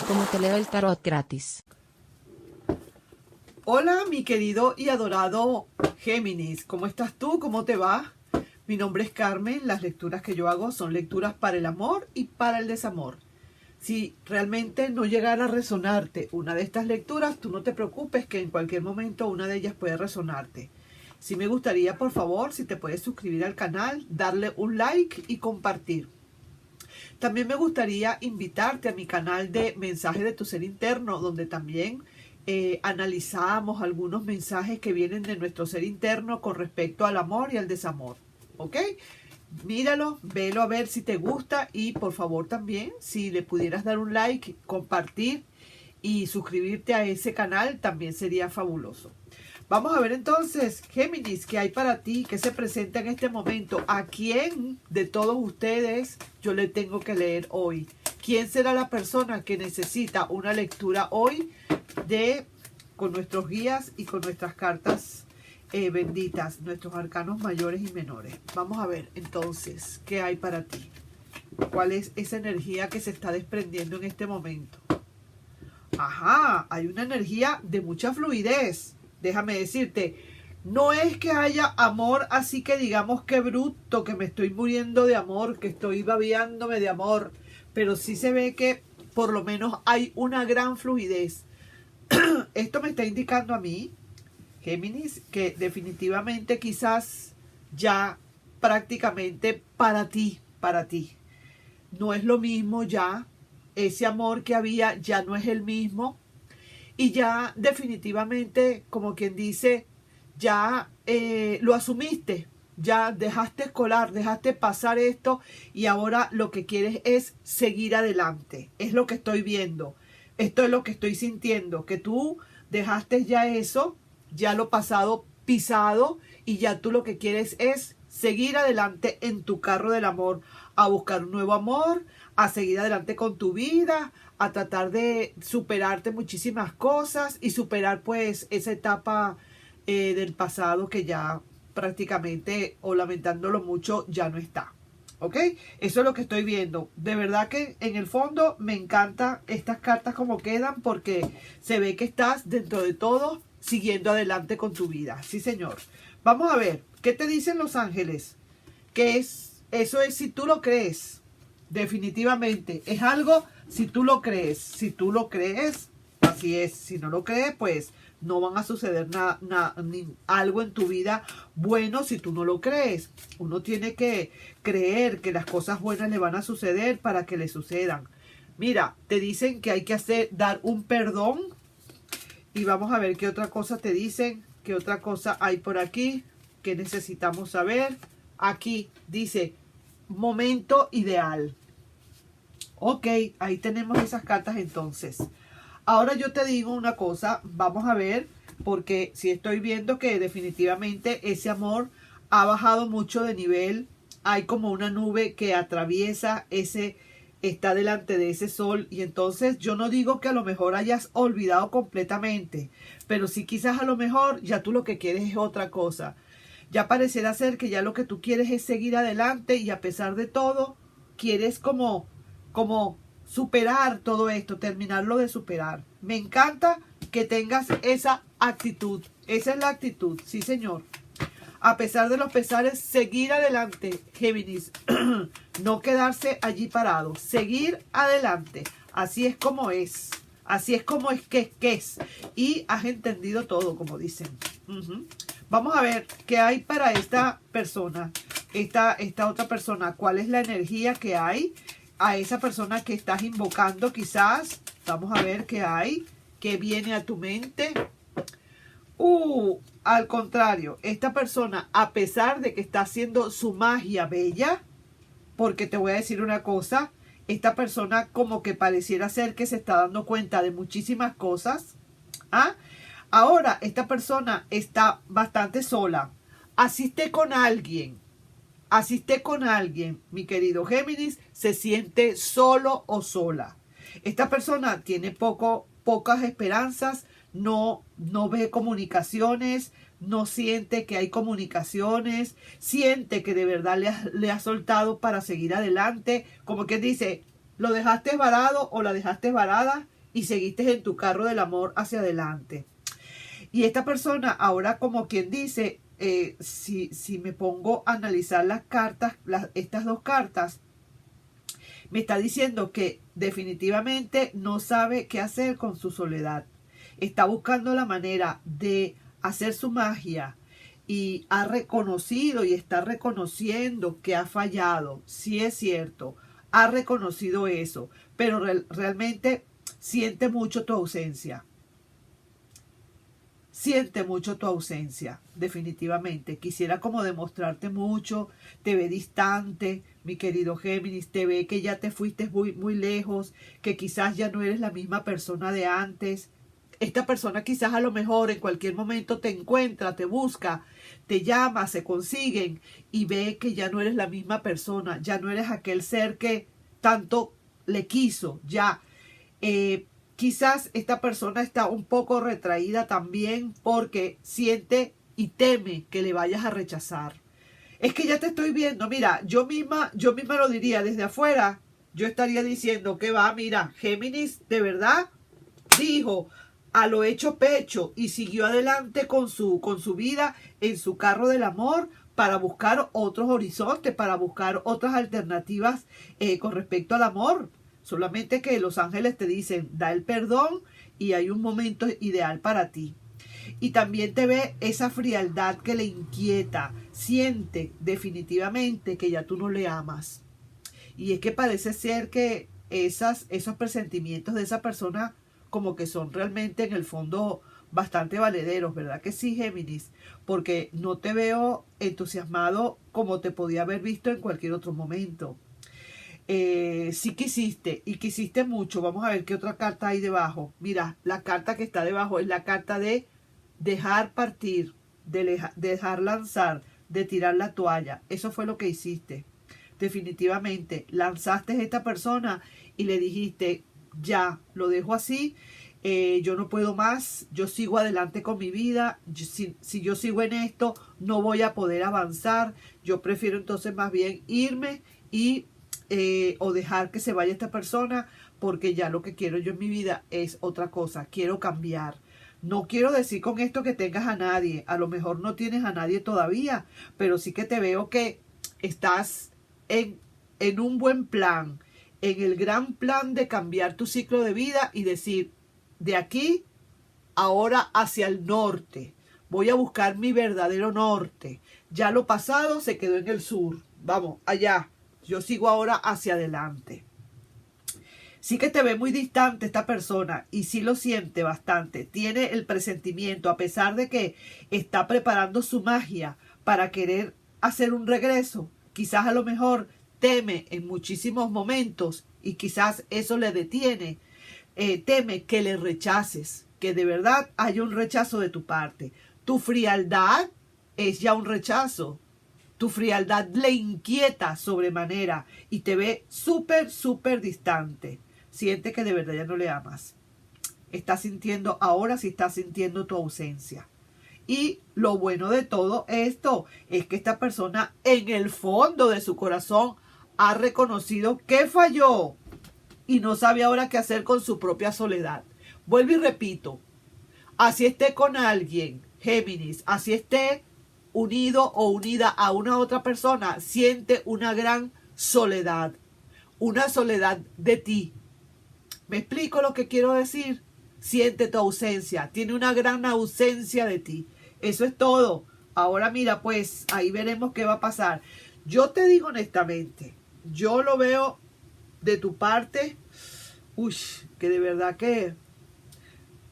cómo te leo el tarot gratis. Hola, mi querido y adorado Géminis. ¿Cómo estás tú? ¿Cómo te va? Mi nombre es Carmen. Las lecturas que yo hago son lecturas para el amor y para el desamor. Si realmente no llegara a resonarte una de estas lecturas, tú no te preocupes, que en cualquier momento una de ellas puede resonarte. Sí me gustaría, por favor, si te puedes suscribir al canal, darle un like y compartir. También me gustaría invitarte a mi canal de Mensajes de tu Ser Interno, donde también analizamos algunos mensajes que vienen de nuestro ser interno con respecto al amor y al desamor. ¿Ok? Míralo, velo a ver si te gusta y por favor también, si le pudieras dar un like, compartir y suscribirte a ese canal, también sería fabuloso. Vamos a ver entonces, Géminis, ¿qué hay para ti? ¿Qué se presenta en este momento? ¿A quién de todos ustedes yo le tengo que leer hoy? ¿Quién será la persona que necesita una lectura hoy con nuestros guías y con nuestras cartas benditas, nuestros arcanos mayores y menores? Vamos a ver entonces, ¿qué hay para ti? ¿Cuál es esa energía que se está desprendiendo en este momento? Ajá, hay una energía de mucha fluidez. Déjame decirte, no es que haya amor así que digamos que bruto, que me estoy muriendo de amor, que estoy babeándome de amor, pero sí se ve que por lo menos hay una gran fluidez. Esto me está indicando a mí, Géminis, que definitivamente quizás ya prácticamente para ti, no es lo mismo ya, ese amor que había ya no es el mismo. Y ya definitivamente, como quien dice, ya lo asumiste, ya dejaste colar, dejaste pasar esto y ahora lo que quieres es seguir adelante. Es lo que estoy viendo, esto es lo que estoy sintiendo, que tú dejaste ya eso, ya lo pasado pisado y ya tú lo que quieres es seguir adelante en tu carro del amor, a buscar un nuevo amor, a seguir adelante con tu vida, a tratar de superarte muchísimas cosas y superar pues esa etapa del pasado que ya prácticamente, o lamentándolo mucho, ya no está. ¿Ok? Eso es lo que estoy viendo. De verdad que en el fondo me encantan estas cartas como quedan, porque se ve que estás dentro de todo siguiendo adelante con tu vida. Sí, señor. Vamos a ver, ¿qué te dicen los ángeles? ¿Qué es? Eso es si tú lo crees. Definitivamente. Es algo si tú lo crees. Si tú lo crees, así es. Si no lo crees, pues no van a suceder algo en tu vida bueno si tú no lo crees. Uno tiene que creer que las cosas buenas le van a suceder para que le sucedan. Mira, te dicen que hay que dar un perdón. Y vamos a ver qué otra cosa te dicen. ¿Qué otra cosa hay por aquí que necesitamos saber? Aquí dice momento ideal. Ok, ahí tenemos esas cartas entonces. Ahora yo te digo una cosa, vamos a ver, porque si estoy viendo que definitivamente ese amor ha bajado mucho de nivel. Hay como una nube que atraviesa está delante de ese sol, y entonces yo no digo que a lo mejor hayas olvidado completamente, pero sí quizás a lo mejor ya tú lo que quieres es otra cosa. Ya pareciera ser que ya lo que tú quieres es seguir adelante, y a pesar de todo quieres como superar todo esto, terminarlo de superar. Me encanta que tengas esa actitud. Esa es la actitud, sí señor. A pesar de los pesares, seguir adelante, Géminis. No quedarse allí parado, seguir adelante. Así es como es. Así es como es que es. Y has entendido todo, como dicen. Vamos a ver qué hay para esta persona. Esta otra persona. ¿Cuál es la energía que hay a esa persona que estás invocando quizás? Vamos a ver qué hay. ¿Qué viene a tu mente? Al contrario, esta persona, a pesar de que está haciendo su magia bella, porque te voy a decir una cosa, esta persona como que pareciera ser que se está dando cuenta de muchísimas cosas. Ahora, esta persona está bastante sola. Asiste con alguien, mi querido Géminis, se siente solo o sola. Esta persona tiene pocas esperanzas, no ve comunicaciones, no siente que hay comunicaciones, siente que de verdad le ha soltado para seguir adelante, como que dice, lo dejaste varado o la dejaste varada y seguiste en tu carro del amor hacia adelante. Y esta persona ahora, como quien dice, si me pongo a analizar las cartas, estas dos cartas, me está diciendo que definitivamente no sabe qué hacer con su soledad. Está buscando la manera de hacer su magia y ha reconocido y está reconociendo que ha fallado. Sí es cierto, ha reconocido eso, pero realmente siente mucho tu ausencia. Siente mucho tu ausencia, definitivamente. Quisiera como demostrarte mucho, te ve distante, mi querido Géminis, te ve que ya te fuiste muy, muy lejos, que quizás ya no eres la misma persona de antes. Esta persona quizás a lo mejor en cualquier momento te encuentra, te busca, te llama, se consiguen y ve que ya no eres la misma persona, ya no eres aquel ser que tanto le quiso, ya. Quizás esta persona está un poco retraída también porque siente y teme que le vayas a rechazar. Es que ya te estoy viendo, mira, yo misma lo diría desde afuera, yo estaría diciendo que va, mira, Géminis de verdad dijo a lo hecho pecho y siguió adelante con su vida en su carro del amor para buscar otros horizontes, para buscar otras alternativas con respecto al amor. Solamente que los ángeles te dicen, da el perdón y hay un momento ideal para ti. Y también te ve esa frialdad que le inquieta. Siente definitivamente que ya tú no le amas. Y es que parece ser que esos presentimientos de esa persona como que son realmente en el fondo bastante valederos, ¿verdad que sí, Géminis? Porque no te veo entusiasmado como te podía haber visto en cualquier otro momento. Sí quisiste y quisiste mucho. Vamos a ver qué otra carta hay debajo. Mira, la carta que está debajo es la carta de dejar partir, de dejar lanzar, de tirar la toalla. Eso fue lo que hiciste. Definitivamente, lanzaste a esta persona y le dijiste, ya, lo dejo así, yo no puedo más, yo sigo adelante con mi vida, si yo sigo en esto, no voy a poder avanzar, yo prefiero entonces más bien irme y o dejar que se vaya esta persona porque ya lo que quiero yo en mi vida es otra cosa, quiero cambiar. No quiero decir con esto que tengas a nadie, a lo mejor no tienes a nadie todavía, pero sí que te veo que estás en un buen plan, en el gran plan de cambiar tu ciclo de vida y decir, de aquí ahora hacia el norte, voy a buscar mi verdadero norte. Ya lo pasado se quedó en el sur, vamos, allá. Yo sigo ahora hacia adelante. Sí que te ve muy distante esta persona y sí lo siente bastante. Tiene el presentimiento, a pesar de que está preparando su magia para querer hacer un regreso. Quizás a lo mejor teme en muchísimos momentos y quizás eso le detiene. Teme que le rechaces, que de verdad haya un rechazo de tu parte. Tu frialdad es ya un rechazo. Tu frialdad le inquieta sobremanera y te ve súper, súper distante. Siente que de verdad ya no le amas. Está sintiendo, ahora sí está sintiendo tu ausencia. Y lo bueno de todo esto es que esta persona en el fondo de su corazón ha reconocido que falló y no sabe ahora qué hacer con su propia soledad. Vuelvo y repito, así esté con alguien, Géminis, así esté unido o unida a una otra persona, siente una gran soledad, una soledad de ti. ¿Me explico lo que quiero decir? Siente tu ausencia, tiene una gran ausencia de ti. Eso es todo. Ahora mira, pues ahí veremos qué va a pasar. Yo te digo honestamente, yo lo veo de tu parte, que de verdad que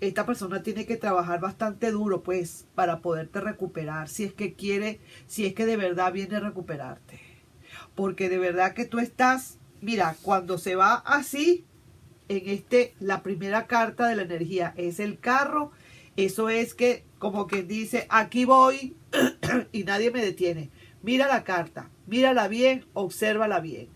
esta persona tiene que trabajar bastante duro, pues, para poderte recuperar, si es que quiere, si es que de verdad viene a recuperarte. Porque de verdad que tú estás, mira, cuando se va así, la primera carta de la energía es el carro, eso es que, como quien dice, aquí voy y nadie me detiene. Mira la carta, mírala bien, obsérvala bien.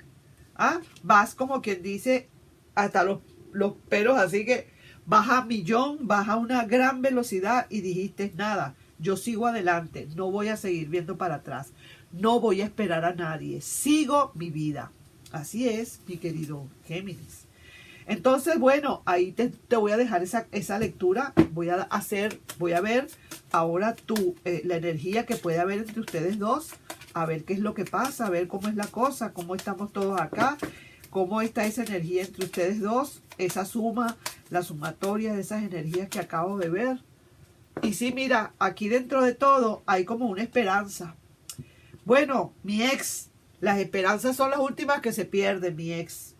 ¿Ah? Vas como quien dice, hasta los pelos, así que vas a millón, vas a una gran velocidad y dijiste nada, yo sigo adelante, no voy a seguir viendo para atrás, no voy a esperar a nadie, sigo mi vida. Así es, mi querido Géminis. Entonces, bueno, ahí te voy a dejar esa lectura. Voy a ver ahora la energía que puede haber entre ustedes dos. A ver qué es lo que pasa, a ver cómo es la cosa, cómo estamos todos acá, cómo está esa energía entre ustedes dos, esa suma, la sumatoria de esas energías que acabo de ver. Y sí, mira, aquí dentro de todo hay como una esperanza. Bueno, mi ex, las esperanzas son las últimas que se pierden, mi ex.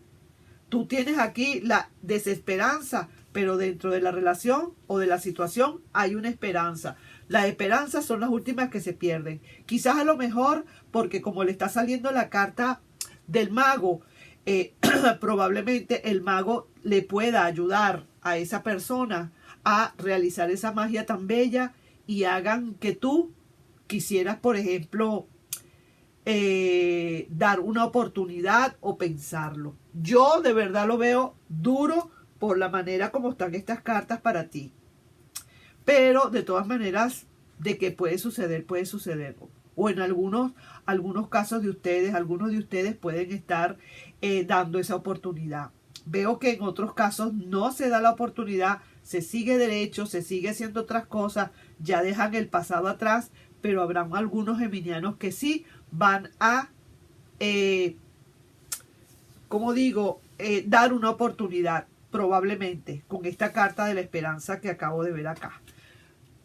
Tú tienes aquí la desesperanza, pero dentro de la relación o de la situación hay una esperanza. Las esperanzas son las últimas que se pierden. Quizás a lo mejor porque como le está saliendo la carta del mago, probablemente el mago le pueda ayudar a esa persona a realizar esa magia tan bella y hagan que tú quisieras, por ejemplo, dar una oportunidad o pensarlo. Yo de verdad lo veo duro por la manera como están estas cartas para ti. Pero de todas maneras, de que puede suceder, puede suceder. O en algunos casos de ustedes, algunos de ustedes pueden estar dando esa oportunidad. Veo que en otros casos no se da la oportunidad, se sigue derecho, se sigue haciendo otras cosas, ya dejan el pasado atrás, pero habrán algunos geminianos que sí van a, como digo, dar una oportunidad, probablemente, con esta carta de la esperanza que acabo de ver acá.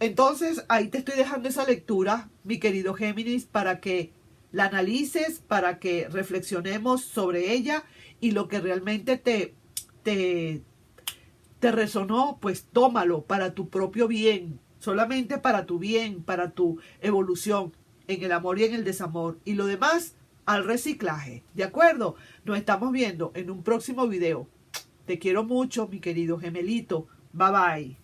Entonces, ahí te estoy dejando esa lectura, mi querido Géminis, para que la analices, para que reflexionemos sobre ella y lo que realmente te resonó, pues tómalo para tu propio bien, solamente para tu bien, para tu evolución en el amor y en el desamor. Y lo demás, al reciclaje. ¿De acuerdo? Nos estamos viendo en un próximo video. Te quiero mucho, mi querido gemelito. Bye bye.